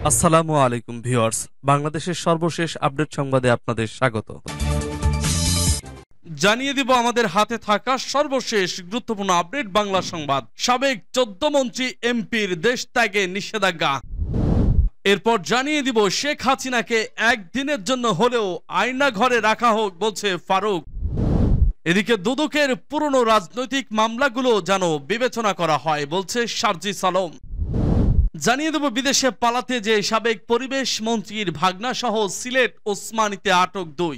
আসসালামু আলাইকুম ভিউয়ার্স, বাংলাদেশের সর্বশেষ আপডেট সংবাদে আপনাদের স্বাগত। জানিয়ে দিব আমাদের হাতে থাকা সর্বশেষ গুরুত্বপূর্ণ আপডেট বাংলা সংবাদ। সাবেক 14 মন্ত্রী এমপির দেশ ত্যাগে নিষেধাজ্ঞা। এরপর জানিয়ে দিব শেখ হাসিনাকে একদিনের জন্য হলেও আয়না ঘরে রাখা হোক বলছে ফারুক। এদিকে দুদকের পুরনো রাজনৈতিক মামলাগুলো যেন বিবেচনা করা হয় বলছে সার্জিস আলম। জানিয়ে দেব বিদেশে পালাতে যে সাবেক পরিবেশ মন্ত্রীর ভাগনা সহ সিলেট ওসমানীতে আটক 2।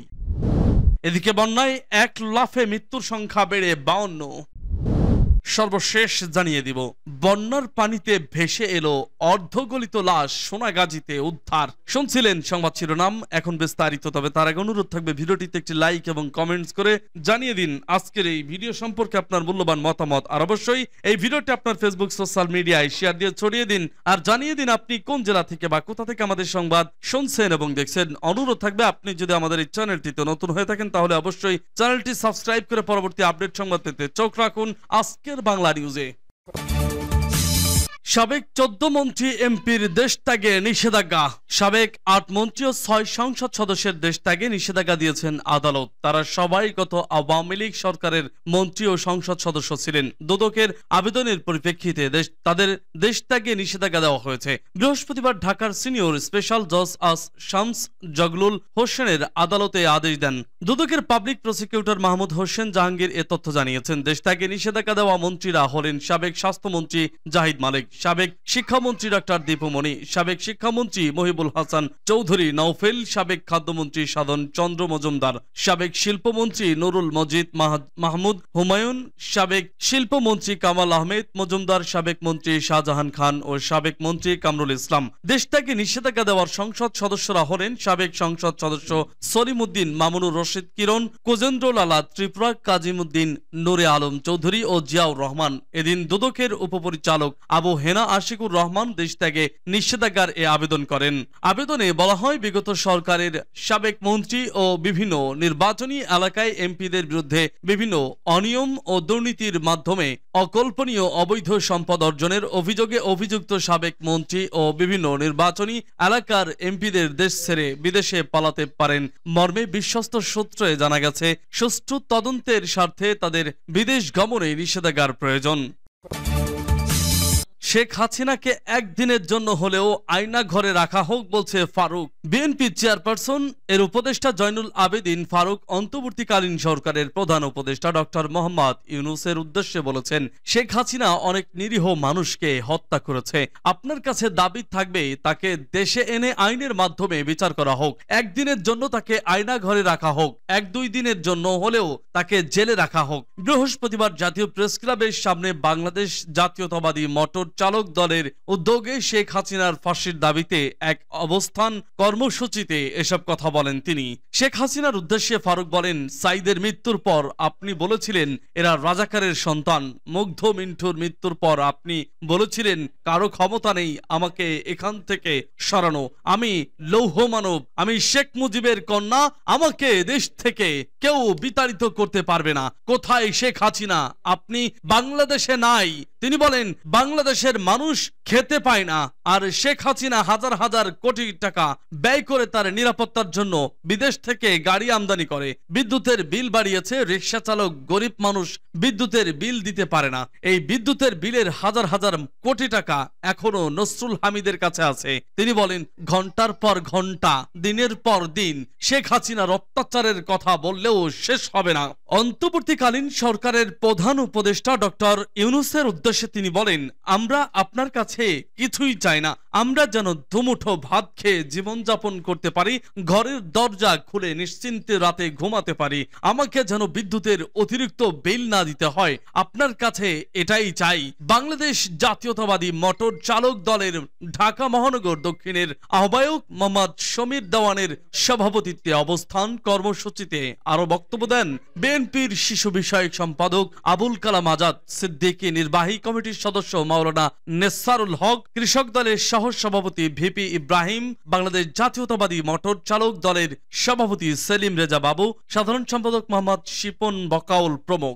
এদিকে বন্যায় 1 লাফে মৃত্যুর সংখ্যা বেড়ে 52। সর্বশেষ জানিয়ে দিব বন্যার পানিতে ভেসে এলো অর্ধগলিত লাশ সোনাগাজীতে উদ্ধার। শুনছিলেন সংবাদ শিরোনাম, এখন বিস্তারিত। তবে তার আগে অনুরোধ থাকবে ভিডিওটিতে একটি লাইক এবং কমেন্টস করে জানিয়ে দিন আজকের এই ভিডিও সম্পর্কে আপনার মূল্যবান মতামত। আর অবশ্যই এই ভিডিওটি আপনার ফেসবুক সোশ্যাল মিডিয়ায় শেয়ার দিয়ে ছড়িয়ে দিন আর জানিয়ে দিন আপনি কোন জেলা থেকে বা কোথা থেকে আমাদের সংবাদ শুনছেন এবং দেখছেন। অনুরোধ থাকবে আপনি যদি আমাদের এই চ্যানেলটিতে নতুন হয়ে থাকেন তাহলে অবশ্যই চ্যানেলটি সাবস্ক্রাইব করে পরবর্তী আপডেট সংবাদ পেতে চোখ রাখুন আজকের বাংলা নিউজে। সাবেক 14 মন্ত্রী এমপির দেশ ত্যাগে নিষেধাজ্ঞা। সাবেক 8 মন্ত্রী ও 6 সংসদ সদস্যের দেশ ত্যাগে নিষেধাজ্ঞা দিয়েছেন আদালত। তারা সবাই গত আওয়ামী লীগ সরকারের মন্ত্রী ও সংসদ সদস্য ছিলেন। দুদকের আবেদনের পরিপ্রেক্ষিতে তাদের দেশ ত্যাগে নিষেধাজ্ঞা দেওয়া হয়েছে। বৃহস্পতিবার ঢাকার সিনিয়র স্পেশাল জজ শামস জগলুল হোসেনের আদালতে আদেশ দেন। দুদকের পাবলিক প্রসিকিউটর মাহমুদ হোসেন জাহাঙ্গীর এ তথ্য জানিয়েছেন। দেশ ত্যাগে নিষেধাজ্ঞা দেওয়া মন্ত্রীরা হলেন সাবেক স্বাস্থ্যমন্ত্রী জাহিদ মালিক, সাবেক শিক্ষামন্ত্রী ডক্টর দীপুমণি, সাবেক শিক্ষামন্ত্রী মহিবুল হাসান চৌধুরী নওফেল, সাবেক খাদ্যমন্ত্রী সাধন চন্দ্র মজুমদার, সাবেক শিল্পমন্ত্রী নুরুল মজিদ মাহমুদ হুমায়ুন, সাবেক শিল্পমন্ত্রী কামাল আহমেদ মজুমদার, সাবেক মন্ত্রী শাহজাহান খান ও সাবেক মন্ত্রী কামরুল ইসলাম। দেশ ত্যাগে নিষেধাজ্ঞা দেওয়ার সংসদ সদস্যরা হলেন সাবেক সংসদ সদস্য সলিমউদ্দিন মামুনুর রশিদ কিরণ, কোজেন্দ্র লালা ত্রিপুরা, কাজিমউদ্দিন, নুরে আলম চৌধুরী ও জিয়াউর রহমান। এদিন দুদকের উপপরিচালক আবু হেনা আশিকুর রহমান দেশ ত্যাগে নিষেধাজ্ঞার এ আবেদন করেন। আবেদনে বলা হয় বিগত সরকারের সাবেক মন্ত্রী ও বিভিন্ন নির্বাচনী এলাকায় এমপিদের বিরুদ্ধে বিভিন্ন অনিয়ম ও দুর্নীতির মাধ্যমে অকল্পনীয় অবৈধ সম্পদ অর্জনের অভিযোগে অভিযুক্ত সাবেক মন্ত্রী ও বিভিন্ন নির্বাচনী এলাকার এমপিদের দেশ ছেড়ে বিদেশে পালাতে পারেন মর্মে বিশ্বস্ত সূত্রে জানা গেছে। সুষ্ঠু তদন্তের স্বার্থে তাদের বিদেশ গমনে নিষেধাজ্ঞার প্রয়োজন। শেখ হাসিনাকে একদিনের জন্য হলেও আয়না ঘরে রাখা হোক বলছে ফারুক। বিএনপি চেয়ারপারসন এর উপদেষ্টা জয়নুল আবেদিন ফারুক অন্তর্বর্তীকালীন সরকারের প্রধান উপদেষ্টা ডক্টর মোহাম্মদ ইউনূসের উদ্দেশ্যে বলেছেন, শেখ হাসিনা অনেক নিরীহ মানুষকে হত্যা করেছে। আপনার কাছে দাবি থাকবে তাকে দেশে এনে আইনের মাধ্যমে বিচার করা হোক। একদিনের জন্য তাকে আয়না ঘরে রাখা হোক, 1-2 দিনের জন্য হলেও তাকে জেলে রাখা হোক। বৃহস্পতিবার জাতীয় প্রেস ক্লাবের সামনে বাংলাদেশ জাতীয়তাবাদী মোটর চালক দলের উদ্যোগে শেখ হাসিনার ফাঁসির দাবিতে এক অবস্থান কর্মসূচিতে এসব কথা বলেন তিনি। শেখ হাসিনার উদ্দেশ্যে ফারুক বলেন, সাইদের মৃত্যুর পর আপনি বলেছিলেন এরা রাজাকারের সন্তান। মুগ্ধ মিন্টুর মৃত্যুর পর আপনি বলেছিলেন কারো ক্ষমতা নেই আমাকে এখান থেকে সরানো। আমি লৌহ মানব, আমি শেখ মুজিবের কন্যা, আমাকে দেশ থেকে কেউ বিতাড়িত করতে পারবে না। কোথায় শেখ হাসিনা? আপনি বাংলাদেশে নাই। তিনি বলেন বাংলাদেশের মানুষ খেতে পায় না আর শেখ হাসিনা হাজার হাজার কোটি টাকা ব্যয় করে তার নিরাপত্তার জন্য বিদেশ থেকে গাড়ি আমদানি করে। বিদ্যুতের বিল বাড়িয়েছে, রিকশা চালক গরিব মানুষ বিদ্যুতের বিল দিতে পারে না। এই বিদ্যুতের বিলের হাজার হাজার কোটি টাকা এখনো নসরুল হামিদের কাছে আছে। তিনি বলেন ঘন্টার পর ঘন্টা, দিনের পর দিন শেখ হাসিনার অত্যাচারের কথা বললেও শেষ হবে না। অন্তর্বর্তীকালীন সরকারের প্রধান উপদেষ্টা ডক্টর ইউনূসের উদ্দেশ্যে তিনি বলেন, আমরা আপনার কাছে কিছুই চাই না। আমরা যেন দুমুঠো ভাত খেয়ে জীবনযাপন করতে পারি, ঘরের দরজা খুলে নিশ্চিন্তে রাতে ঘুমাতে পারি, আমাকে যেন বিদ্যুতের অতিরিক্ত বিল না দিতে হয়। আপনার কাছে এটাই চাই। বাংলাদেশ জাতীয়তাবাদী মোটর চালক দলের ঢাকা মহানগর দক্ষিণের আহ্বায়ক মোহাম্মদ সমীর দেওয়ানের সভাপতিত্বে অবস্থান কর্মসূচিতে আরো বক্তব্য দেন বিএনপির শিশু বিষয়ক সম্পাদক আবুল কালাম আজাদ সিদ্দিকী, নির্বাহী কমিটির সদস্য মাওলানা নেসারুল হক, কৃষক দলের সহ সভাপতি ভিপি ইব্রাহিম, বাংলাদেশ জাতীয়তাবাদী মোটর চালক দলের সভাপতি সেলিম রেজা বাবু, সাধারণ সম্পাদক মোহাম্মদ শিপন বকাউল প্রমুখ।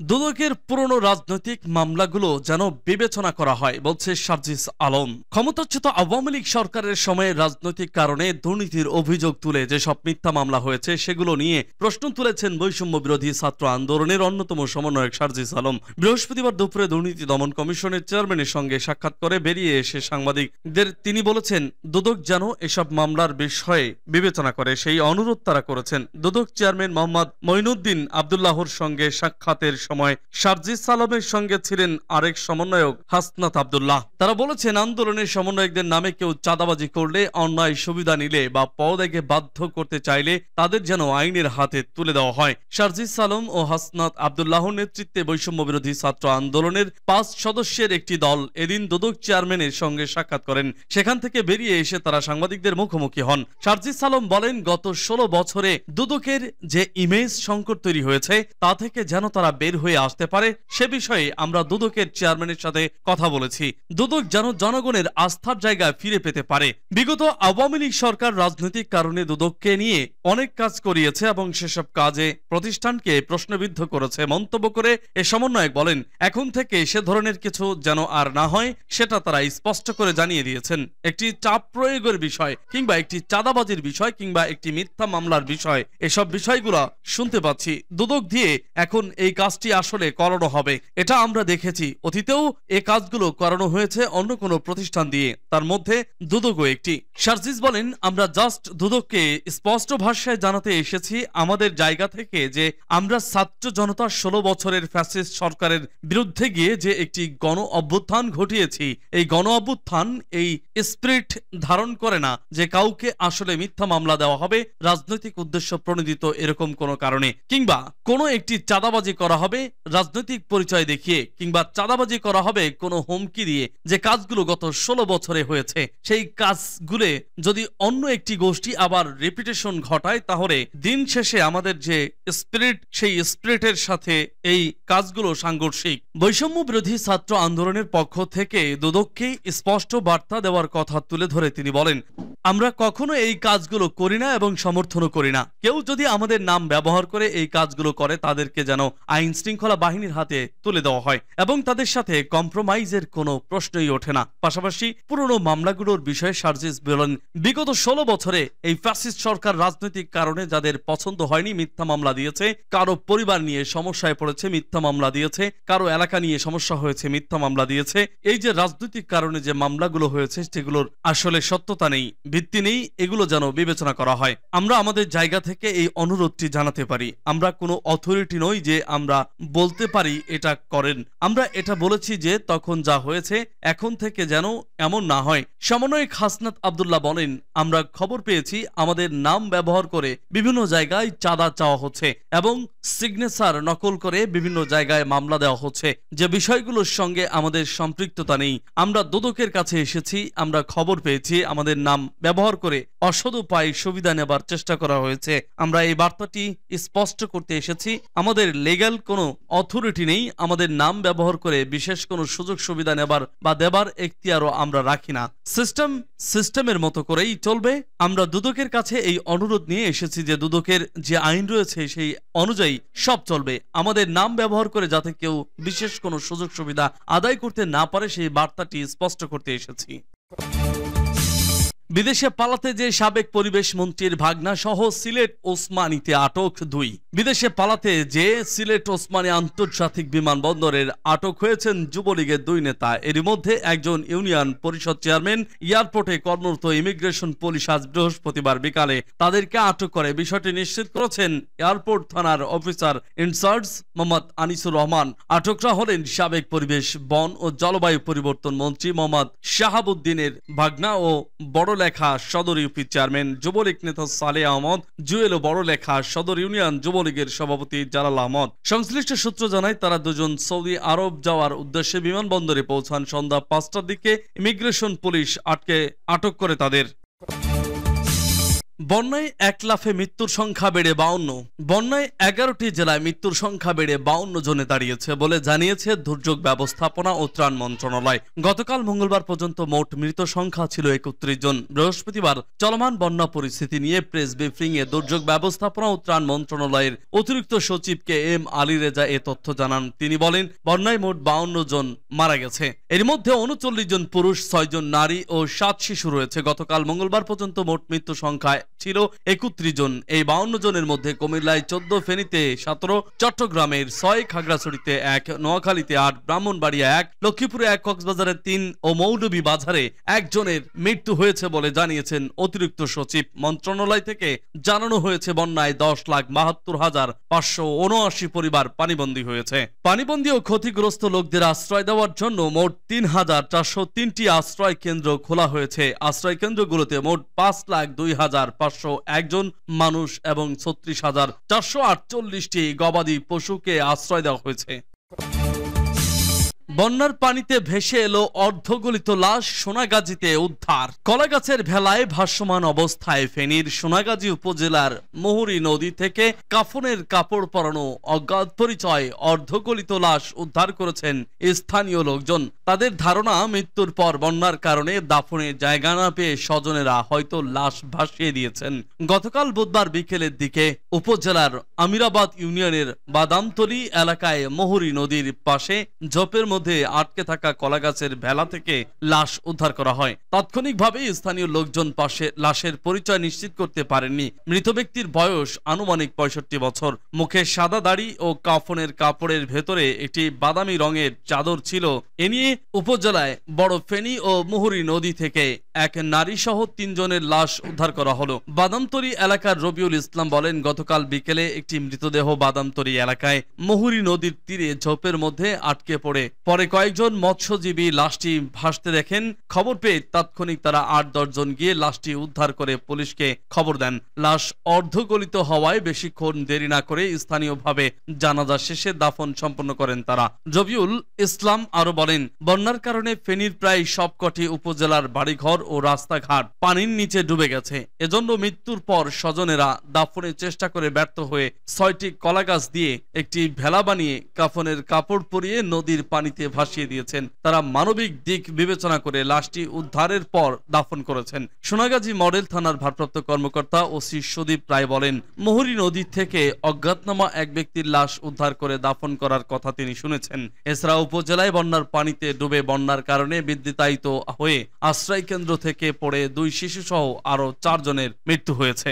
দুদকের পুরনো রাজনৈতিক মামলাগুলো যেন বিবেচনা করা হয় বলছে সার্জিস আলম। ক্ষমতাচ্যুত আওয়ামী লীগ সরকারের সময়ে রাজনৈতিক কারণে দুর্নীতির অভিযোগ তুলে যেসব মিথ্যা মামলা হয়েছে সেগুলো নিয়ে প্রশ্ন তুলেছেন বৈষম্য বিরোধী ছাত্র আন্দোলনের অন্যতম সমন্বয়ক সার্জিস আলম। বৃহস্পতিবার দুপুরে দুর্নীতি দমন কমিশনের চেয়ারম্যানের সঙ্গে সাক্ষাৎ করে বেরিয়ে এসে সাংবাদিকদের তিনি বলেছেন, দুদক যেন এসব মামলার বিষয়ে বিবেচনা করে সেই অনুরোধ তারা করেছেন। দুদক চেয়ারম্যান মোহাম্মদ মঈনুদ্দিন আব্দুল্লাহর সঙ্গে সাক্ষাতের সময় সার্জিস আলমের সঙ্গে ছিলেন আরেক সমন্বয়ক হাসনাত আব্দুল্লাহ। তারা বলেছেন, আন্দোলনের সমন্বয়কদের নামে কেউ চাঁদাবাজি করলে, অন্যায় সুবিধা নিলে বা পদত্যাগে বাধ্য করতে চাইলে তাদের যেন আইনের হাতে তুলে দেওয়া হয়। সার্জিস আলম ও হাসনাত আব্দুল্লাহর নেতৃত্বে বৈষম্য বিরোধী ছাত্র আন্দোলনের 5 সদস্যের একটি দল এদিন দুদক চেয়ারম্যানের সঙ্গে সাক্ষাৎ করেন। সেখান থেকে বেরিয়ে এসে তারা সাংবাদিকদের মুখোমুখি হন। সার্জিস আলম বলেন, গত 16 বছরে দুদকের যে ইমেজ সংকট তৈরি হয়েছে তা থেকে যেন তারা বের হয়ে আসতে পারে সে বিষয়ে আমরা দুদকের চেয়ারম্যানের সাথে কথা বলেছি। দুদক যেন জনগণের আস্থার জায়গায় ফিরে পেতে পারে। বিগত আওয়ামী লীগ সরকার রাজনৈতিক কারণে দুদককে নিয়ে অনেক কাজ করিয়েছে এবং সেসব কাজে প্রতিষ্ঠানকে প্রশ্নবিদ্ধ করেছে মন্তব্য করে এ সমন্বয়ক বলেন, এখন থেকে সে ধরনের কিছু যেন আর না হয় সেটা তারা স্পষ্ট করে জানিয়ে দিয়েছেন। একটি চাপ প্রয়োগের বিষয় কিংবা একটি চাঁদাবাজির বিষয় কিংবা একটি মিথ্যা মামলার বিষয়, এসব বিষয়গুলো শুনতে পাচ্ছি। দুদক দিয়ে এখন এই কাজটি আসলে করানো হবে, এটা আমরা দেখেছি। অতীতেও এই কাজগুলো করানো হয়েছে অন্য কোনো প্রতিষ্ঠান দিয়ে, তার মধ্যে দুদকও একটি। সার্জিস বলেন, আমরা জাস্ট দুদককে স্পষ্ট ভাষায় জানাতে এসেছি আমাদের জায়গা থেকে যে আমরা ছাত্র জনতা 16 বছরের ফ্যাসিস্ট সরকারের বিরুদ্ধে গিয়ে যে একটি গণ অভ্যুত্থান ঘটিয়েছি, এই গণ অভ্যুত্থান এই স্পিরিট ধারণ করে না যে কাউকে আসলে মিথ্যা মামলা দেওয়া হবে রাজনৈতিক উদ্দেশ্য প্রণোদিত এরকম কোনো কারণে, কিংবা কোনো একটি চাঁদাবাজি করা হবে রাজনৈতিক পরিচয় দেখিয়ে, কিংবা চাঁদাবাজি করা হবে কোনো হুমকি দিয়ে। যে কাজগুলো গত 16 বছরে হয়েছে সেই কাজগুলো যদি অন্য একটি গোষ্ঠী আবার রিপিটেশন ঘটায় তাহলে দিন শেষে আমাদের যে স্পিরিট সেই স্পিরিটের সাথে এই কাজগুলো সাংঘর্ষিক। বৈষম্য বিরোধী ছাত্র আন্দোলনের পক্ষ থেকে দুদককে স্পষ্ট বার্তা দেওয়ার কথা তুলে ধরে তিনি বলেন, আমরা কখনো এই কাজগুলো করি না এবং সমর্থনও করি না। কেউ যদি আমাদের নাম ব্যবহার করে এই কাজগুলো করে তাদেরকে যেন আইন শৃঙ্খলা বাহিনীর হাতে তুলে দেওয়া হয় এবং তাদের সাথে কম্প্রোমাইজের কোনো প্রশ্নই ওঠে না। পাশাপাশি পুরনো মামলাগুলোর বিষয়ে সার্জিস বলেন, বিগত 16 বছরে এই ফ্যাসিস্ট সরকার রাজনৈতিক কারণে যাদের পছন্দ হয়নি মিথ্যা মামলা দিয়েছে, কারো পরিবার নিয়ে সমস্যায় পড়েছে মিথ্যা মামলা দিয়েছে, কারো এলাকা নিয়ে সমস্যা হয়েছে মিথ্যা মামলা দিয়েছে। এই যে রাজনৈতিক কারণে যে মামলাগুলো হয়েছে সেগুলোর আসলে সত্যতা নেই, ভিত্তি নেই, এগুলো যেন বিবেচনা করা হয়। আমরা আমাদের জায়গা থেকে এই অনুরোধটি জানাতে পারি। আমরা কোনো অথরিটি নই যে আমরা বলতে পারি এটা করেন। আমরা এটা বলেছি যে তখন যা হয়েছে এখন থেকে যেন এমন না হয়। সমন্বয়ক হাসনাত আব্দুল্লাহ বলেন, আমরা খবর পেয়েছি আমাদের নাম ব্যবহার করে বিভিন্ন জায়গায় চাঁদা চাওয়া হচ্ছে এবং সিগনেচার নকল করে বিভিন্ন জায়গায় মামলা দেওয়া হচ্ছে, যে বিষয়গুলোর সঙ্গে আমাদের সম্পৃক্ততা নেই। আমরা দুদকের কাছে এসেছি, আমরা খবর পেয়েছি আমাদের নাম ব্যবহার করে অসৎ উপায়ে সুবিধা নেবার চেষ্টা করা হয়েছে। আমরা এই বার্তাটি স্পষ্ট করতে এসেছি, আমাদের লিগ্যাল কোনো অথরিটি নেই, আমাদের নাম ব্যবহার করে বিশেষ কোনো সুযোগ সুবিধা নেবার বা দেবার এখতিয়ারও আমরা রাখি না। সিস্টেমের মতো করেই চলবে। আমরা দুদকের কাছে এই অনুরোধ নিয়ে এসেছি যে দুদকের যে আইন রয়েছে সেই অনুযায়ী সব চলবে। আমাদের নাম ব্যবহার করে যাতে কেউ বিশেষ কোনো সুযোগ সুবিধা আদায় করতে না পারে সেই বার্তাটি স্পষ্ট করতে এসেছি। বিদেশে পালাতে যে সাবেক পরিবেশ মন্ত্রীর ভাগনা সহ সিলেট ওসমানীতে আটক 2। বিদেশে পালাতে যে সিলেট ওসমানী আন্তর্জাতিক বিমানবন্দরের আটক হয়েছেন যুবলীগের 2 নেতা। এর মধ্যে একজন ইউনিয়ন পরিষদ চেয়ারম্যান। এয়ারপোর্টে কর্মরত ইমিগ্রেশন পুলিশ আজ বৃহস্পতিবার বিকালে তাদেরকে আটক করে। বিষয়টি নিশ্চিত করেছেন এয়ারপোর্ট থানার অফিসার ইনচার্জ মোহাম্মদ আনিসুর রহমান। আটকরা হলেন সাবেক পরিবেশ, বন ও জলবায়ু পরিবর্তন মন্ত্রী মোহাম্মদ শাহাবুদ্দিনের ভাগনা ও বড়লেখা সদর ইউপি চেয়ারম্যান যুবলীগ নেতা সালেহ আহমদ জুয়েল ও বড়লেখা সদর ইউনিয়ন যুবলীগের সভাপতি জালাল আহমদ। সংশ্লিষ্ট সূত্র জানায় তারা দুজন সৌদি আরব যাওয়ার উদ্দেশ্যে বিমানবন্দরে পৌঁছান। সন্ধ্যা 5টার দিকে ইমিগ্রেশন পুলিশ আটক করে তাদের। বন্যায় ১ লাফে মৃত্যুর সংখ্যা বেড়ে ৫২। বন্যায় ১১টি জেলায় মৃত্যুর সংখ্যা বেড়ে ৫২ জনে দাঁড়িয়েছে বলে জানিয়েছে দুর্যোগ ব্যবস্থাপনা ও ত্রাণ মন্ত্রণালয়। গতকাল মঙ্গলবার পর্যন্ত মোট মৃত সংখ্যা ছিল ৩১ জন। বৃহস্পতিবার চলমান বন্যা পরিস্থিতি নিয়ে প্রেস ব্রিফিংয়ে দুর্যোগ ব্যবস্থাপনা ও ত্রাণ মন্ত্রণালয়ের অতিরিক্ত সচিব KM আলী রেজা এ তথ্য জানান। তিনি বলেন, বন্যায় মোট ৫২ জন মারা গেছে। এর মধ্যে ৩৯ জন পুরুষ, ৬ জন নারী ও ৭ শিশু রয়েছে। গতকাল মঙ্গলবার পর্যন্ত মোট মৃত্যু সংখ্যা ছিল ৩১ জন। এই ৫২ জনের মধ্যে কুমিল্লায় ১৪, ফেনীতে ১৭, চট্টগ্রামের ৬, খাগড়াছড়িতে ১, নোয়াখালীতে ৮, ব্রাহ্মণবাড়িয়া ১, লক্ষ্মীপুরে ১, কক্সবাজারে ৩ ও মৌলভীবাজারে ১ জনের মৃত্যু হয়েছে বলে জানিয়েছেন অতিরিক্ত সচিব। মন্ত্রণালয় থেকে জানানো হয়েছে, বন্যায় ১০,৭২,৫৭৯ পরিবার পানিবন্দী হয়েছে। পানিবন্দী ও ক্ষতিগ্রস্ত লোকদের আশ্রয় দেওয়ার জন্য মোট ৩,৪০৩টি আশ্রয় কেন্দ্র খোলা হয়েছে। আশ্রয় কেন্দ্রগুলোতে মোট ৫,০২,৫০১ জন মানুষ এবং ৩৬,৪৪৮টি গবাদি পশুকে আশ্রয় দেওয়া হয়েছে। বন্যার পানিতে ভেসে এলো অর্ধগলিত লাশ, সোনাগাজীতে উদ্ধার। কলাগাছের ভেলায় ভাসমান অবস্থায় ফেনীর সোনাগাজী উপজেলার মুহুরী নদী থেকে কাফনের কাপড় পরানো অজ্ঞাত পরিচয় অর্ধগলিত লাশ উদ্ধার করেছেন স্থানীয় লোকজন। তাদের ধারণা, মৃত্যুর পর বন্যার কারণে দাফনের জায়গা না পেয়ে স্বজনেরা হয়তো লাশ ভাসিয়ে দিয়েছেন। গতকাল বুধবার বিকেলের দিকে উপজেলার আমিরাবাদ ইউনিয়নের বাদামতলী এলাকায় মুহুরী নদীর পাশে ঝোপের মধ্যে আটকে থাকা কলাগাছের ভেলা থেকে লাশ উদ্ধার করা হয়। তাৎক্ষণিকভাবে স্থানীয় লোকজন লাশের পরিচয় নিশ্চিত করতে পারেননি। মৃত ব্যক্তির বয়স আনুমানিক ৬৫ বছর। মুখে সাদা দাড়ি ও কাফনের কাপড়ের ভেতরে একটি বাদামি রঙের চাদর ছিল। এ নিয়ে উপজেলায় বড় ফেনী ও মুহুরী নদী থেকে এক নারী সহ ৩ জনের লাশ উদ্ধার করা হলো। বাদামতলী এলাকার রবিউল ইসলাম বলেন, গতকাল বিকেলে একটি মৃতদেহ বাদামতলী এলাকায় মুহুরী নদীর তীরে ঝোপের মধ্যে আটকে পড়ে কয়েকজন মৎস্যজীবী লাশটি ভাসতে দেখেন। খবর পেয়ে তাৎক্ষণিক তারা ৮-১০ জন গিয়ে লাশটি উদ্ধার করে পুলিশকে খবর দেন। লাশ অর্ধগলিত হওয়ায় বেশিক্ষণ দেরি না করে স্থানীয়ভাবে জানাজা শেষে দাফন সম্পন্ন করেন তারা। রবিউল ইসলাম আরো বলেন, বন্যার কারণে ফেনীর প্রায় সবকটি উপজেলার বাড়িঘর ও রাস্তাঘাট পানির নিচে ডুবে গেছে। এজন্য মৃত্যুর পর স্বজনেরা দাফনের চেষ্টা করে ব্যর্থ হয়ে ৬টি কলাগাছ দিয়ে একটি ভেলা বানিয়ে কাফনের কাপড় পরিয়ে নদীর পানিতে ভাসিয়ে দিয়েছেন। তারা মানবিক দিক বিবেচনা করে লাশটি উদ্ধারের পর দাফন করেছেন। সোনাগাজী মডেল থানার ভারপ্রাপ্ত কর্মকর্তা ওসি সুদীপ রায় বলেন, মুহুরী নদী থেকে অজ্ঞাতনামা এক ব্যক্তির লাশ উদ্ধার করে দাফন করার কথা তিনি শুনেছেন। এছাড়া উপজেলায় বন্যার পানিতে ডুবে বন্যার কারণে বিদ্যুতায়িত হয়ে আশ্রয় কেন্দ্র থেকে পড়ে 2 শিশু সহ আরো 4 জনের মৃত্যু হয়েছে।